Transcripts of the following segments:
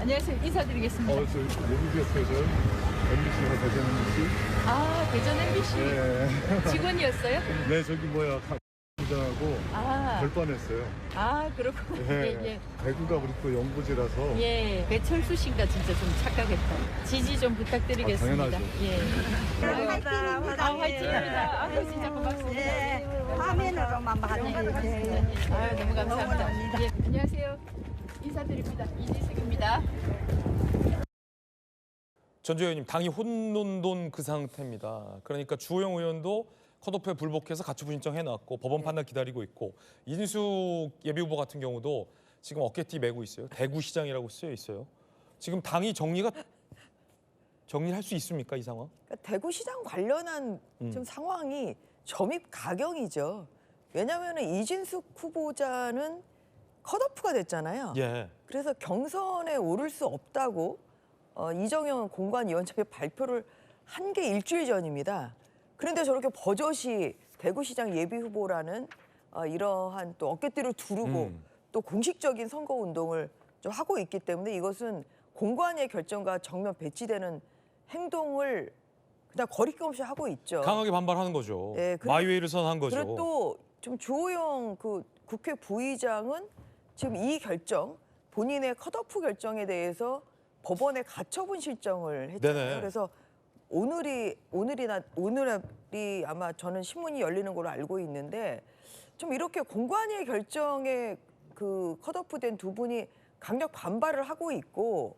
안녕하세요. 인사드리겠습니다. 저 모르겠어요. 저 MBC가 대전 MBC. 아, 대전 MBC 네. 직원이었어요? 네, 저기 뭐야 부장하고 아, 될 뻔했어요. 아, 그렇군요. 네. 예, 대구가 우리 또 연구지라서. 예. 예, 배철수 씨가 진짜 좀 착각했다. 지지 좀 부탁드리겠습니다. 당연하죠. 예. 화이팅입니다. 아, 화이팅입니다. 아, 진짜 고맙습니다. 예, 화면으로만 봐주세요. 아유, 너무 감사합니다. 감사합니다. 예, 안녕하세요. 인사드립니다. 이지숙입니다. 전주 의원님, 당이 혼돈돈 그 상태입니다. 그러니까 주호영 의원도 컷오프에 불복해서 가처분 신청해놨고 법원 판단 기다리고 있고 이진숙 예비후보 같은 경우도 지금 어깨띠 메고 있어요. 대구시장이라고 쓰여 있어요. 지금 당이 정리할 수 있습니까, 이 상황? 그러니까 대구시장 관련한 지금 상황이 점입가경이죠. 왜냐하면 이진숙 후보자는 컷오프가 됐잖아요. 예. 그래서 경선에 오를 수 없다고 이정현 공관위원장이 발표를 한 게 일주일 전입니다. 그런데 저렇게 버젓이 대구시장 예비후보라는 이러한 또 어깨띠를 두르고 또 공식적인 선거운동을 좀 하고 있기 때문에 이것은 공관위의 결정과 정면 배치되는 행동을 그냥 거리낌 없이 하고 있죠. 강하게 반발하는 거죠. 예, 마이웨이를 선언한 거죠. 그리고 또 좀 주호영 그 국회 부의장은 지금 이 결정, 본인의 컷오프 결정에 대해서 법원에 가처분 실정을 했잖아요. 네네. 그래서 오늘이 아마 저는 신문이 열리는 걸로 알고 있는데 좀 이렇게 공관위의 결정에 그 컷오프된 두 분이 강력 반발을 하고 있고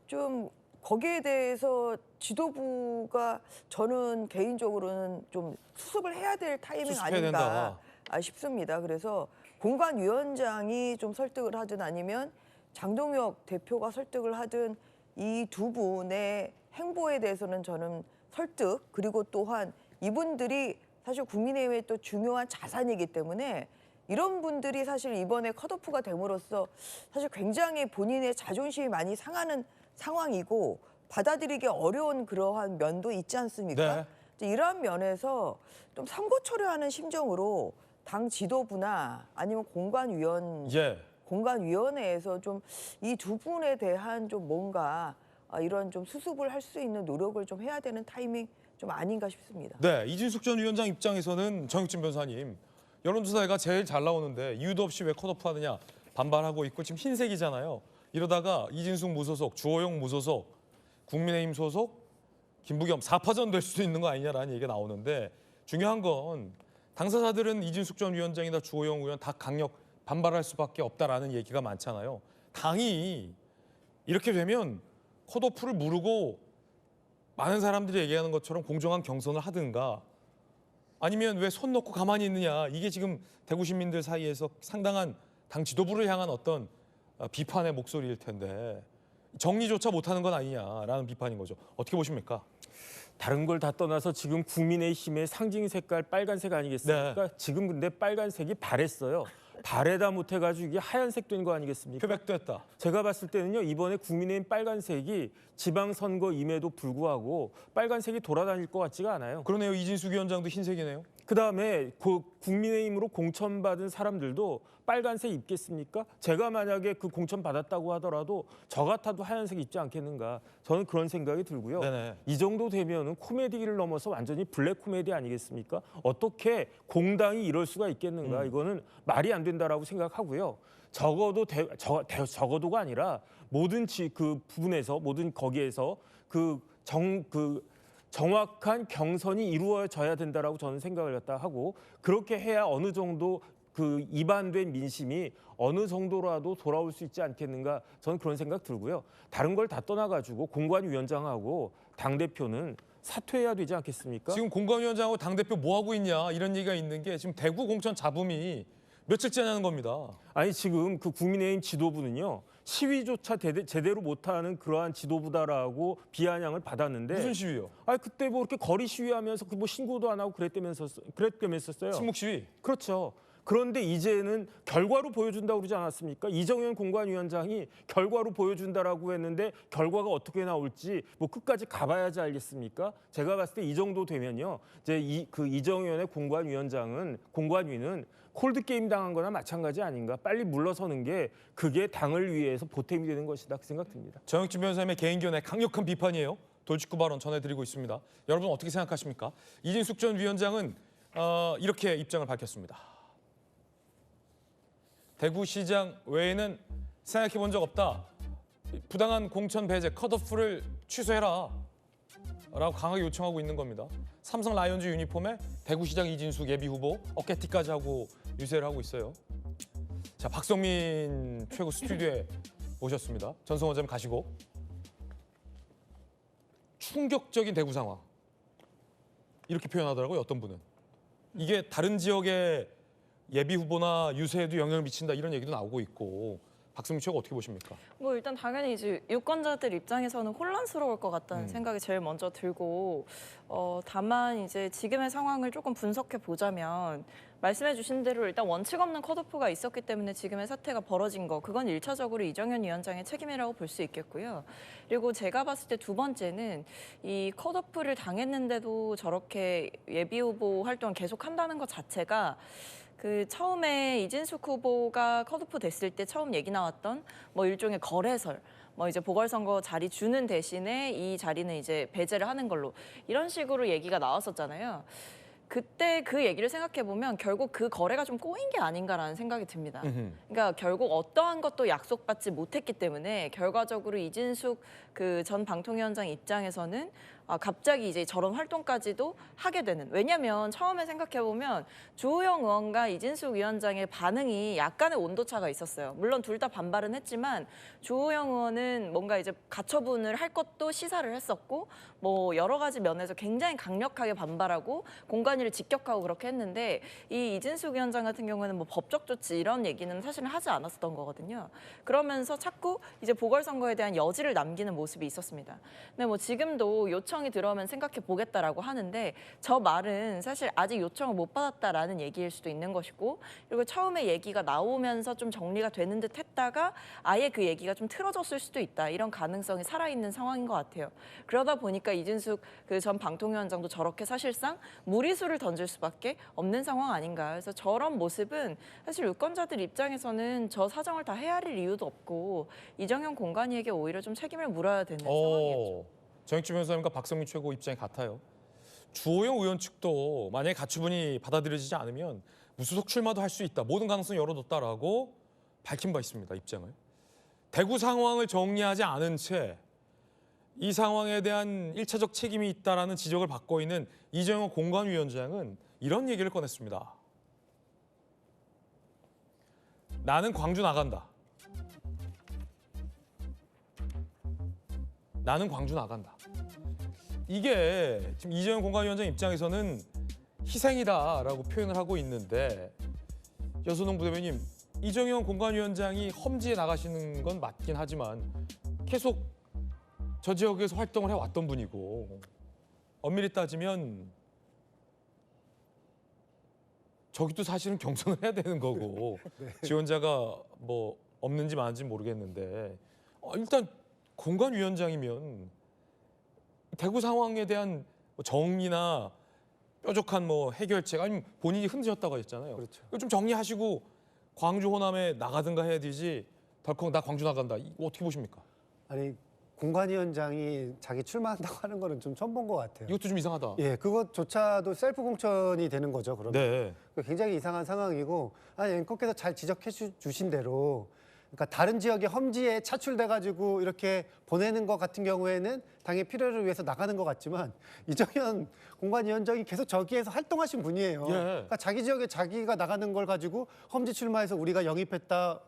좀 거기에 대해서 지도부가 저는 개인적으로는 좀 수습을 해야 될 타이밍 수습해야 아닌가 된다. 싶습니다. 그래서 공관위원장이 좀 설득을 하든 아니면 장동혁 대표가 설득을 하든 이 두 분의 행보에 대해서는 저는 설득 그리고 또한 이분들이 사실 국민의힘의 또 중요한 자산이기 때문에 이런 분들이 사실 이번에 컷오프가 됨으로써 사실 굉장히 본인의 자존심이 많이 상하는 상황이고 받아들이기 어려운 그러한 면도 있지 않습니까? 네. 이러한 면에서 좀 선거 초래하는 심정으로 당 지도부나 아니면 공관위원회에서 좀 이 두 분에 대한 좀 뭔가 이런 좀 수습을 할 수 있는 노력을 좀 해야 되는 타이밍 좀 아닌가 싶습니다. 네, 이진숙 전 위원장 입장에서는 정육진 변호사님, 여론조사가 제일 잘 나오는데 이유도 없이 왜 컷오프 하느냐 반발하고 있고 지금 흰색이잖아요. 이러다가 이진숙 무소속, 주호영 무소속, 국민의힘 소속, 김부겸 4파전 될 수도 있는 거 아니냐라는 얘기가 나오는데 중요한 건 당사자들은 이진숙 전 위원장이나 주호영 의원 다 강력 반발할 수밖에 없다라는 얘기가 많잖아요. 당이 이렇게 되면 컷오프를 무르고 많은 사람들이 얘기하는 것처럼 공정한 경선을 하든가 아니면 왜 손 놓고 가만히 있느냐. 이게 지금 대구 시민들 사이에서 상당한 당 지도부를 향한 어떤 비판의 목소리일 텐데 정리조차 못하는 건 아니냐라는 비판인 거죠. 어떻게 보십니까? 다른 걸 다 떠나서 지금 국민의힘의 상징 색깔 빨간색 아니겠습니까? 네. 지금 근데 빨간색이 바랬어요. 바래다 못해가지고 이게 하얀색 된 거 아니겠습니까? 표백됐다. 제가 봤을 때는요. 이번에 국민의힘 빨간색이 지방선거임에도 불구하고 빨간색이 돌아다닐 것 같지가 않아요. 그러네요. 이진숙 위원장도 흰색이네요. 그다음에 국민의힘으로 공천받은 사람들도 빨간색 입겠습니까? 제가 만약에 그 공천 받았다고 하더라도 저 같아도 하얀색 입지 않겠는가? 저는 그런 생각이 들고요. 네네. 이 정도 되면은 코미디를 넘어서 완전히 블랙 코미디 아니겠습니까? 어떻게 공당이 이럴 수가 있겠는가? 이거는 말이 안 된다라고 생각하고요. 적어도 적어도가 아니라 모든 그 부분에서 모든 거기에서 정확한 경선이 이루어져야 된다라고 저는 생각을 갖다 하고 그렇게 해야 어느 정도 그 이반된 민심이 어느 정도라도 돌아올 수 있지 않겠는가 저는 그런 생각 들고요. 다른 걸 다 떠나가지고 공관위원장하고 당대표는 사퇴해야 되지 않겠습니까? 지금 공관위원장하고 당대표 뭐 하고 있냐 이런 얘기가 있는 게 지금 대구 공천 잡음이 며칠째냐는 겁니다. 아니 지금 그 국민의힘 지도부는요. 시위조차 제대로 못하는 그러한 지도부다라고 비아냥을 받았는데 무슨 시위요? 아니 그때 뭐 이렇게 거리 시위하면서 그 뭐 신고도 안 하고 그랬다면서요. 침묵 시위? 그렇죠. 그런데 이제는 결과로 보여준다고 그러지 않았습니까? 이정현 공관위원장이 결과로 보여준다라고 했는데 결과가 어떻게 나올지 뭐 끝까지 가봐야지 알겠습니까? 제가 봤을 때 이 정도 되면요, 이제 이정현의 공관위는 콜드 게임 당한 거나 마찬가지 아닌가? 빨리 물러서는 게 그게 당을 위해서 보탬이 되는 것이다 그 생각됩니다. 정혁진 변호사님의 개인견에 강력한 비판이에요. 돌직구 발언 전해드리고 있습니다. 여러분 어떻게 생각하십니까? 이진숙 전 위원장은 이렇게 입장을 밝혔습니다. 대구시장 외에는 생각해 본 적 없다. 부당한 공천 배제, 컷오프를 취소해라. 라고 강하게 요청하고 있는 겁니다. 삼성 라이온즈 유니폼에 대구시장 이진숙 예비후보 어깨티까지 하고 유세를 하고 있어요. 자, 박성민 최고 스튜디오에 오셨습니다. 전송 원장님 가시고. 충격적인 대구 상황. 이렇게 표현하더라고요, 어떤 분은. 이게 다른 지역의 예비후보나 유세에도 영향을 미친다 이런 얘기도 나오고 있고. 박성민 최고 어떻게 보십니까? 뭐 일단 당연히 이제 유권자들 입장에서는 혼란스러울 것 같다는 생각이 제일 먼저 들고, 다만 이제 지금의 상황을 조금 분석해 보자면 말씀해 주신 대로 일단 원칙 없는 컷오프가 있었기 때문에 지금의 사태가 벌어진 거, 그건 1차적으로 이정현 위원장의 책임이라고 볼 수 있겠고요. 그리고 제가 봤을 때 두 번째는 이 컷오프를 당했는데도 저렇게 예비후보 활동을 계속한다는 것 자체가 그 처음에 이진숙 후보가 컷오프 됐을 때 처음 얘기 나왔던 뭐 일종의 거래설, 뭐 이제 보궐선거 자리 주는 대신에 이 자리는 이제 배제를 하는 걸로 이런 식으로 얘기가 나왔었잖아요. 그때 그 얘기를 생각해 보면 결국 그 거래가 좀 꼬인 게 아닌가라는 생각이 듭니다. 그러니까 결국 어떠한 것도 약속받지 못했기 때문에 결과적으로 이진숙 그 전 방통위원장 입장에서는 갑자기 이제 저런 활동까지도 하게 되는. 왜냐하면 처음에 생각해 보면 주호영 의원과 이진숙 위원장의 반응이 약간의 온도차가 있었어요. 물론 둘 다 반발은 했지만 주호영 의원은 뭔가 이제 가처분을 할 것도 시사를 했었고 뭐 여러 가지 면에서 굉장히 강력하게 반발하고 공관위를 직격하고 그렇게 했는데 이 이진숙 위원장 같은 경우에는 뭐 법적 조치 이런 얘기는 사실은 하지 않았었던 거거든요. 그러면서 자꾸 이제 보궐선거에 대한 여지를 남기는 모습이 있었습니다. 근데 뭐 지금도 요청이 들어오면 생각해 보겠다라고 하는데 저 말은 사실 아직 요청을 못 받았다라는 얘기일 수도 있는 것이고, 그리고 처음에 얘기가 나오면서 좀 정리가 되는 듯 했다가 아예 그 얘기가 좀 틀어졌을 수도 있다. 이런 가능성이 살아있는 상황인 것 같아요. 그러다 보니까 이진숙 그 전 방통위원장도 저렇게 사실상 무리수를 던질 수밖에 없는 상황 아닌가. 그래서 저런 모습은 사실 유권자들 입장에서는 저 사정을 다 헤아릴 이유도 없고 이정현 공관위에게 오히려 좀 책임을 물어야 되는 상황이었죠. 정혁진 변호사님과 박성민 최고 입장이 같아요. 주호영 의원 측도 만약에 가처분이 받아들여지지 않으면 무소속 출마도 할 수 있다. 모든 가능성을 열어뒀다라고 밝힌 바 있습니다. 입장을. 대구 상황을 정리하지 않은 채 이 상황에 대한 1차적 책임이 있다라는 지적을 받고 있는 이정현 공관위원장은 이런 얘기를 꺼냈습니다. 나는 광주 나간다. 나는 광주 나간다. 이게 지금 이정현 공관위원장 입장에서는 희생이다라고 표현을 하고 있는데, 여선홍 부대변인, 이정현 공관위원장이 험지에 나가시는 건 맞긴 하지만 계속 저 지역에서 활동을 해왔던 분이고 엄밀히 따지면 저기도 사실은 경선을 해야 되는 거고 지원자가 뭐 없는지 많은지 모르겠는데 일단 공관위원장이면 대구 상황에 대한 정리나 뾰족한 뭐 해결책, 아니면 본인이 흔들렸다고 했잖아요. 그렇죠. 이거 좀 정리하시고 광주 호남에 나가든가 해야 되지, 덜컥 나 광주 나간다. 이거 어떻게 보십니까? 아니, 공관위원장이 자기 출마한다고 하는 거는 좀 처음 본 것 같아요. 이것도 좀 이상하다. 예, 그것조차도 셀프 공천이 되는 거죠. 그러면 네. 굉장히 이상한 상황이고, 아니 앵커께서 잘 지적해 주신 대로, 그러니까 다른 지역의 험지에 차출돼가지고 이렇게 보내는 것 같은 경우에는 당의 필요를 위해서 나가는 것 같지만 이정현 공관위원장이 계속 저기에서 활동하신 분이에요. 예. 그러니까 자기 지역에 자기가 나가는 걸 가지고 험지 출마해서 우리가 영입했다,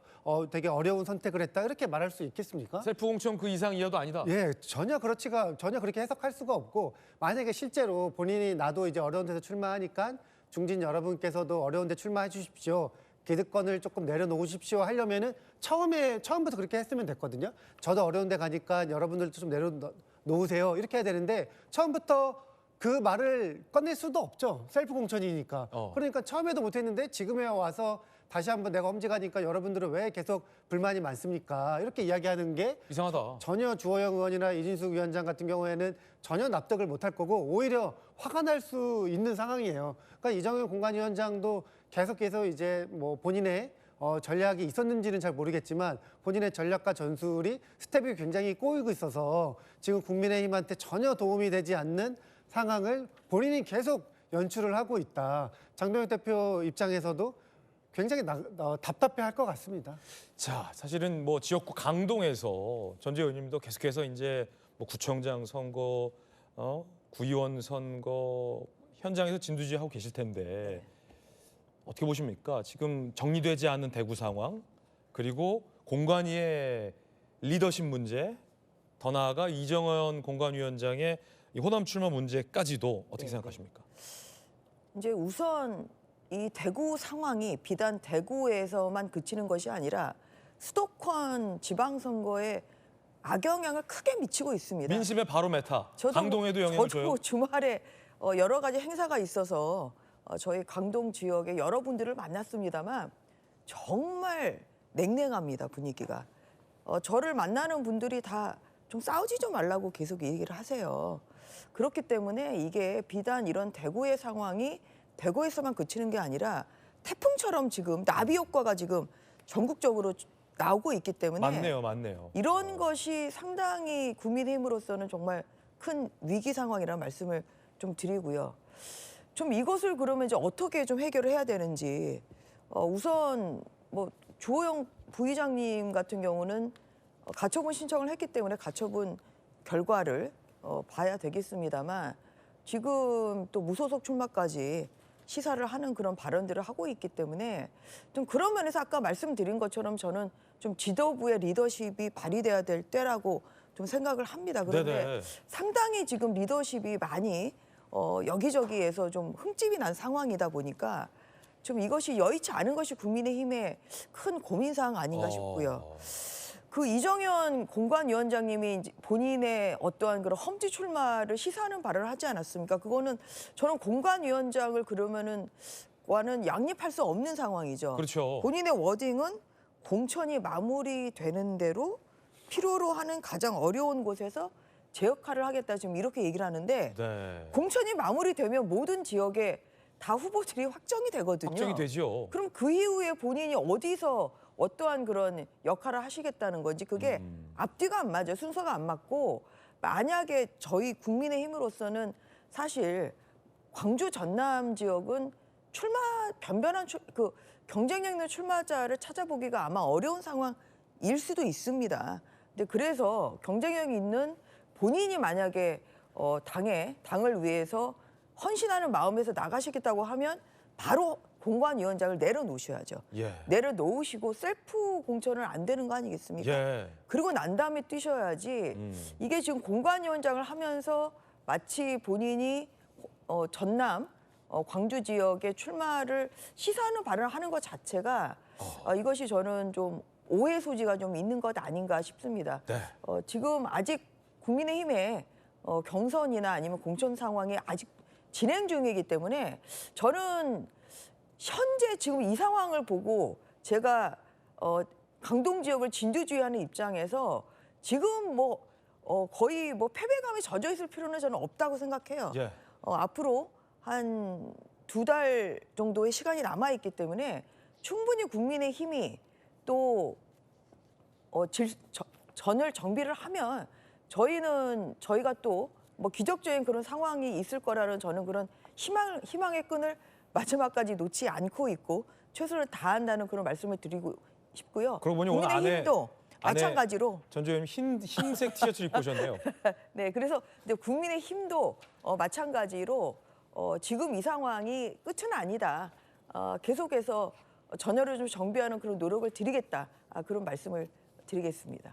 되게 어려운 선택을 했다, 이렇게 말할 수 있겠습니까? 셀프 공천 그 이상 이하도 아니다. 예, 전혀 그렇게 해석할 수가 없고, 만약에 실제로 본인이 나도 이제 어려운 데서 출마하니까 중진 여러분께서도 어려운 데 출마해 주십시오, 기득권을 조금 내려놓으십시오 하려면은 처음부터 그렇게 했으면 됐거든요. 저도 어려운 데 가니까 여러분들도 좀 내려놓으세요, 이렇게 해야 되는데 처음부터 그 말을 꺼낼 수도 없죠. 셀프 공천이니까. 어. 그러니까 처음에도 못했는데 지금에 와서 다시 한번 내가 험지가니까 여러분들은 왜 계속 불만이 많습니까? 이렇게 이야기하는 게 이상하다. 전혀 주호영 의원이나 이진숙 위원장 같은 경우에는 전혀 납득을 못할 거고 오히려 화가 날 수 있는 상황이에요. 그러니까 이정현 공관위원장도 계속해서 이제 뭐 본인의 전략이 있었는지는 잘 모르겠지만 본인의 전략과 전술이 스텝이 굉장히 꼬이고 있어서 지금 국민의힘한테 전혀 도움이 되지 않는 상황을 본인이 계속 연출을 하고 있다. 장동혁 대표 입장에서도 굉장히 답답해할 것 같습니다. 자, 사실은 뭐 지역구 강동에서 전재 의원님도 계속해서 이제 뭐 구청장 선거, 구의원 선거 현장에서 진두지휘하고 계실 텐데 어떻게 보십니까? 지금 정리되지 않는 대구 상황, 그리고 공관위의 리더십 문제, 더 나아가 이정현 공관위원장의 이 호남 출마 문제까지도 어떻게 생각하십니까? 이제 우선 이 대구 상황이 비단 대구에서만 그치는 것이 아니라 수도권 지방선거에 악영향을 크게 미치고 있습니다. 민심의 바로메타, 저도 강동에도 영향을 줘요? 저도 주말에 여러 가지 행사가 있어서 저희 강동 지역의 여러분들을 만났습니다만 정말 냉랭합니다, 분위기가. 저를 만나는 분들이 다 좀 싸우지 좀 말라고 계속 얘기를 하세요. 그렇기 때문에 이게 비단 이런 대구의 상황이 대구에서만 그치는 게 아니라 태풍처럼 지금 나비 효과가 지금 전국적으로 나오고 있기 때문에 맞네요. 이런 것이 상당히 국민의힘으로서는 정말 큰 위기 상황이라는 말씀을 좀 드리고요. 좀 이것을 그러면 이제 어떻게 좀 해결을 해야 되는지 우선 뭐 주호영 부의장님 같은 경우는 가처분 신청을 했기 때문에 가처분 결과를 봐야 되겠습니다만 지금 또 무소속 출마까지 시사를 하는 그런 발언들을 하고 있기 때문에 좀 그런 면에서 아까 말씀드린 것처럼 저는 좀 지도부의 리더십이 발휘돼야 될 때라고 좀 생각을 합니다. 그런데 네네. 상당히 지금 리더십이 많이 여기저기에서 좀 흠집이 난 상황이다 보니까 좀 이것이 여의치 않은 것이 국민의힘의 큰 고민사항 아닌가 싶고요. 그 이정현 공관위원장님이 이제 본인의 어떠한 그런 험지 출마를 시사하는 발언을 하지 않았습니까? 그거는 저는 공관위원장을 그러면은 와는 양립할 수 없는 상황이죠. 그렇죠. 본인의 워딩은 공천이 마무리되는 대로 필요로 하는 가장 어려운 곳에서 제 역할을 하겠다 지금 이렇게 얘기를 하는데 네. 공천이 마무리되면 모든 지역에 다 후보들이 확정이 되거든요. 확정이 되죠. 그럼 그 이후에 본인이 어디서 어떠한 그런 역할을 하시겠다는 건지 그게 앞뒤가 안 맞아요. 순서가 안 맞고 만약에 저희 국민의힘으로서는 사실 광주 전남 지역은 변변한 그 경쟁력 있는 출마자를 찾아보기가 아마 어려운 상황일 수도 있습니다. 근데 그래서 경쟁력 있는 본인이 만약에 당을 위해서 헌신하는 마음에서 나가시겠다고 하면 바로 공관위원장을 내려놓으셔야죠. 예. 내려놓으시고 셀프 공천은 안 되는 거 아니겠습니까? 예. 그리고 난 다음에 뛰셔야지. 이게 지금 공관위원장을 하면서 마치 본인이 전남, 광주 지역에 출마를 시사하는 발언을 하는 것 자체가 이것이 저는 좀 오해 소지가 좀 있는 것 아닌가 싶습니다. 네. 지금 아직 국민의힘의 경선이나 아니면 공천 상황이 아직 진행 중이기 때문에 저는 현재 지금 이 상황을 보고 제가 강동 지역을 진두지휘하는 입장에서 지금 거의 패배감에 젖어 있을 필요는 저는 없다고 생각해요. 예. 앞으로 한 2달 정도의 시간이 남아 있기 때문에 충분히 국민의힘이 또 전을 정비를 하면 저희가 또 기적적인 그런 상황이 있을 거라는 저는 그런 희망의 끈을 마지막까지 놓지 않고 있고 최선을 다한다는 그런 말씀을 드리고 싶고요. 그러고 보니 오늘 국민의힘도 안에 마찬가지로 전재 의원님 흰색 티셔츠 입고 오셨네요. 네, 그래서 이제 국민의힘도 마찬가지로 지금 이 상황이 끝은 아니다. 계속해서 전열을 좀 정비하는 그런 노력을 드리겠다. 그런 말씀을 드리겠습니다.